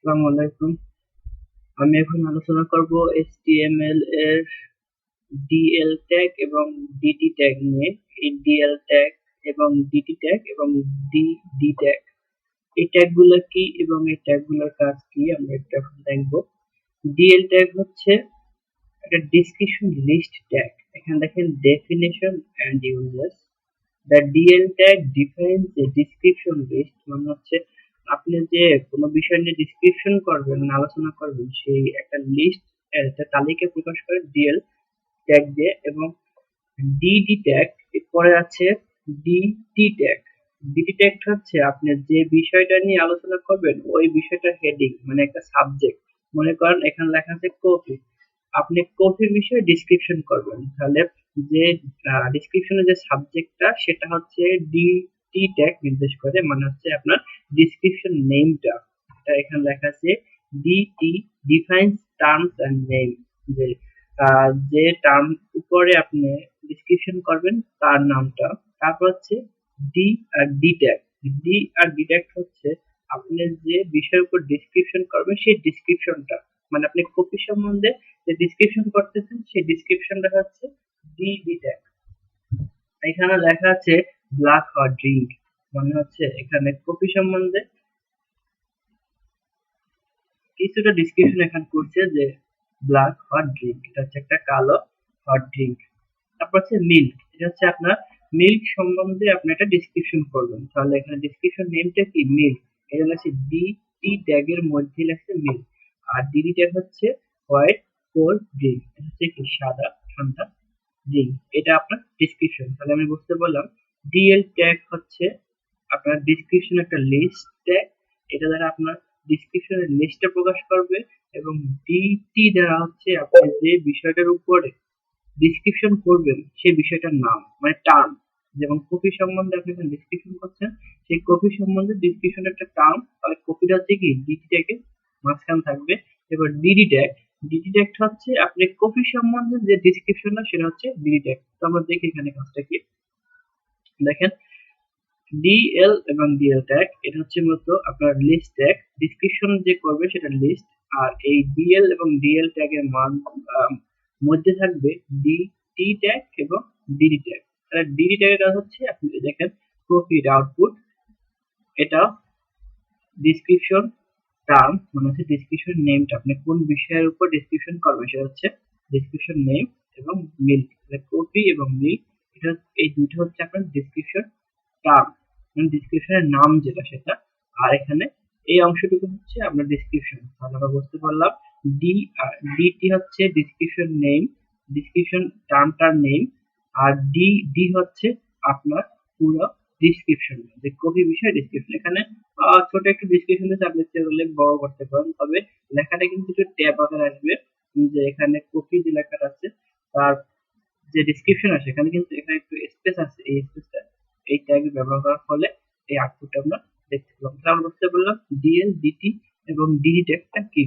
আসসালামু আলাইকুম। আমি এখন আলোচনা করব HTML এর DL ট্যাগ এবং DT ট্যাগ নিয়ে। এই DL ট্যাগ এবং DT ট্যাগ এবং DD ট্যাগ, এই ট্যাগগুলো কি এবং এই ট্যাগগুলোর কাজ কি আমরা একটু এখন দেখব। DL ট্যাগ হচ্ছে একটা ডেসক্রিপশন লিস্ট ট্যাগ। এখানে দেখেন definition and uses. The DL tag defines a description list, মানে হচ্ছে আপনি যে কোনো বিষয় নিয়ে ডিসক্রিপশন করবেন, আলোচনা করবেন, সেই একটা লিস্ট, একটা তালিকা প্রকাশ করে ডিএল ট্যাগ দিয়ে। এবং ডিডি ট্যাগ পরে আছে ডিটি ট্যাগ। ডিটি ট্যাগ হচ্ছে আপনি যে বিষয়টা নিয়ে আলোচনা করবেন ওই বিষয়টা হেডিং, মানে একটা সাবজেক্ট। মনে করেন এখানে লেখা আছে কফি, আপনি কফির বিষয়ে ডিসক্রিপশন করবেন, তাহলে যে ডিসক্রিপশনের যে সাবজেক্টটা সেটা হচ্ছে ডিটি ট্যাগ নির্দেশ করে, মানে হচ্ছে আপনার ডিসক্রিপশন নেমটা। এটা এখানে লেখা আছে DT defines terms and name, যে যে টার্ম উপরে আপনি ডিসক্রিপশন করবেন তার নামটা। তারপর হচ্ছে ডি আর ডি ট্যাগ। ডি আর ডি ট্যাগ হচ্ছে আপনি যে বিষয়ের উপর ডিসক্রিপশন করবেন সেই ডিসক্রিপশনটা, মানে আপনি কপি সম্বন্ধে যে ডিসক্রিপশন করতেছেন সেই ডিসক্রিপশনটা হচ্ছে ডি ট্যাগ। এখানে লেখা আছে ব্ল্যাক হট ড্রিঙ্ক, মানে হচ্ছে এখানে কপি সম্বন্ধে কিছুটা ডিসক্রিপশন এখানে করছে যে ব্ল্যাক হট ড্রিঙ্ক, এটা হচ্ছে একটা কালো হট ড্রিঙ্ক। তারপর হচ্ছে মিল্ক, এটা হচ্ছে আপনার মিল্ক সম্বন্ধে আপনি একটা ডিসক্রিপশন করবেন, তাহলে এখানে ডিসক্রিপশন নেমটা কি মিল্ক। এটা লেখছে ডি টি ট্যাগ এর মধ্যে লেখছে মিল্ক। আর ডিডি ট্যাগ হচ্ছে হোয়াইট কোল্ড ড্রিঙ্ক, এটা হচ্ছে কি সাদা ঠান্ডা ড্রিঙ্ক। এটা আপনার ডিসক্রিপশন। তাহলে আমি বুঝতে পারলাম ডিএল ট্যাগ হচ্ছে আপনার ডিসক্রিপশন একটা লিস্ট ট্যাগ, এটা দ্বারা আপনার ডিসক্রিপশনের লিস্টটা প্রকাশ করবে। এবং ডিটি দ্বারা হচ্ছে আপনি যে বিষয়টার উপরে ডিসক্রিপশন করবেন সেই বিষয়টার নাম, মানে টার্ম। যেমন কপি সম্বন্ধে আপনি এখানে ডিসক্রিপশন করছেন, সেই কপি সম্বন্ধে ডিসক্রিপশন একটা টার্ম, তাহলে কপিটা হচ্ছে কি ডিটি ট্যাগে মাঝখানে থাকবে। এবার ডিডি ট্যাগ, ডিডি ট্যাগ হচ্ছে আপনি কপি সম্বন্ধে যে ডিসক্রিপশনটা সেটা হচ্ছে ডিডি ট্যাগ। তো আমরা দেখি এখানে কাজটা কি। দেখেন ডিএল এবং ডিএল ট্যাগ এটা হচ্ছে মূলত আপনার লিস্ট ট্যাগ, ডিসক্রিপশন যে করবে সেটা লিস্ট। আর এই ডিএল এবং ডিএল ট্যাগের মান মধ্যে থাকবে ডিটি ট্যাগ এবং ডিডি ট্যাগ। তাহলে ডিডি ট্যাগের কাজ হচ্ছে আপনি দেখেন প্রফিট আউটপুট, এটা ডিসক্রিপশন টার্ম, মানে হচ্ছে ডিসক্রিপশন নেমটা আপনি কোন বিষয়ের উপর ডিসক্রিপশন করবেন সেটা হচ্ছে ডিসক্রিপশন নেম। এবং মিল্ক, কপি এবং মিল্ক, এটা এই দুটো হচ্ছে আপনার ডিসক্রিপশন টার্ম, মানে ডিসক্রিপশনের নাম যেটা সেটা। আর এখানে এই অংশটুকু হচ্ছে আপনার ডিসক্রিপশন। তাহলে আমরা বুঝতে পারলাম ডি আর ডিটি হচ্ছে ডিসক্রিপশন নেম, ডিসক্রিপশন টার্মটার নেম। আর ডি ডি হচ্ছে আপনার পুরো ডিসক্রিপশন, যে কপি বিষয়ে ডিসক্রিপশন। এখানে ছোট একটু ডিসক্রিপশন দিতে আপনি ইচ্ছে করলে বড় করতে পারেন, তবে লেখাটা কিন্তু একটু ট্যাব আকারে আসবে। যে এখানে কপি যে লেখাটা আছে তার যে ডিসক্রিপশন আছে এখানে কিন্তু এখানে একটু স্পেস আছে, এই স্পেসটা এই ট্যাগ ব্যবহার করার ফলে এই আউটপুটটা আমরা দেখতে পেলাম। তাহলে আমরা বুঝতে পারলাম ডিএল ডিটি এবং ডিডি ট্যাগটা কি।